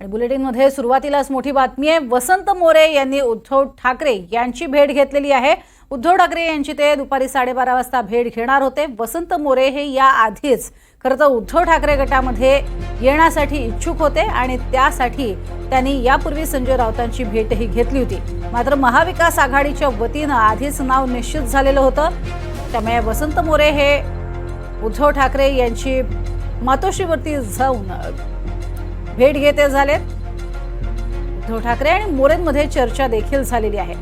आणि बुलेटिनमध्ये सुरुवातीलाच मोठी बातमी आहे। वसंत मोरे यांनी उद्धव ठाकरे यांची भेट घेतलेली आहे। उद्धव ठाकरे यांची ते दुपारी 12:30 वाजता भेट घेणार होते। वसंत मोरे हे या आधीच खरं तर उद्धव ठाकरे गटामध्ये येण्यासाठी इच्छुक होते आणि त्यासाठी त्यांनी यापूर्वी संजय राऊतांची भेटही घेतली होती। मात्र महाविकास आघाडीच्या वतीने आधीच नाव निश्चित झालेलं होतं। त्यामुळे वसंत मोरे हे उद्धव ठाकरे यांची मातोश्रीवरती जाऊन भेट घेते झालेत। उद्धव ठाकरे आणि मोरेंमध्ये चर्चा देखील झालेली आहे।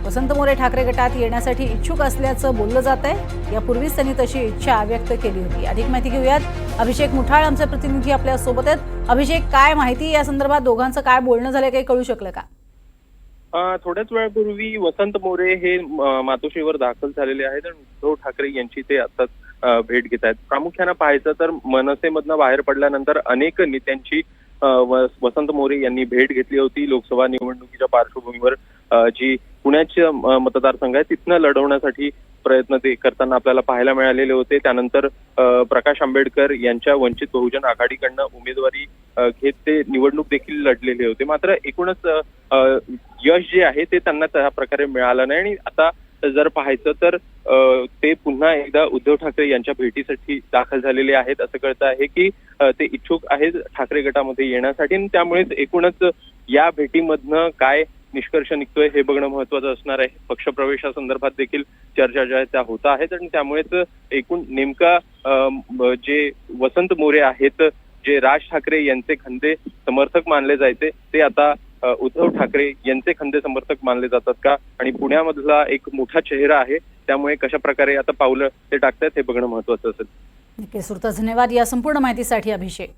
वसंत मोरे ठाकरे गटात येण्यासाठी इच्छुक असल्याचं बोललं जात आहे। यापूर्वीच त्यांनी तशी इच्छा व्यक्त केली होती। अधिक माहिती घेऊयात, अभिषेक मुठाळ आमचे प्रतिनिधी आपल्या सोबत आहेत। अभिषेक, काय माहिती या संदर्भात? दोघांचं काय बोलणं झालं, काही कळू शकलं का? थोड्याच वेळापूर्वी वसंत मोरे हे मातोश्रीवर दाखल झालेले आहेत आणि उद्धव ठाकरे यांची ते आताच भेट घेत आहेत। प्रामुख्याने पाहायचं तर मनसेमधनं बाहेर पडल्यानंतर अनेक नेत्यांची वसंत मोरे यांनी भेट घेतली होती। लोकसभा निवडणुकीच्या पार्श्वभूमीवर जी पुण्याचे मतदारसंघ आहे तिथनं लढवण्यासाठी प्रयत्न ते करताना आपल्याला पाहायला मिळालेले होते। त्यानंतर प्रकाश आंबेडकर यांच्या वंचित बहुजन आघाडीकडनं उमेदवारी घेत ते निवडणूक देखील लढलेले होते। मात्र एकूणच यश जे आहे ते त्यांना त्या प्रकारे मिळालं नाही आणि आता जर पाहायचं तर ते पुन्हा एकदा उद्धव ठाकरे यांच्या भेटीसाठी दाखल झालेले आहेत। असं कळतं आहे की ते इच्छुक आहेत ठाकरे गटामध्ये येण्यासाठी आणि त्यामुळेच एकूणच या भेटीमधनं काय निष्कर्ष निघतोय हे बघणं महत्वाचं असणार आहे। पक्षप्रवेशासंदर्भात देखील चर्चा ज्या त्या होत आहेत आणि त्यामुळेच एकूण नेमका जे वसंत मोरे आहेत, जे राज ठाकरे यांचे खंदे समर्थक मानले जायचे, ते आता उद्धव ठाकरे यांचे खंदे समर्थक मानले जातात का? आणि पुण्यामधला एक मोठा चेहरा आहे, त्यामुळे कशा प्रकारे आता पावलं ते टाकतात हे बघणं महत्वाचं असेल। नक्कीच, धन्यवाद या संपूर्ण माहितीसाठी अभिषेक।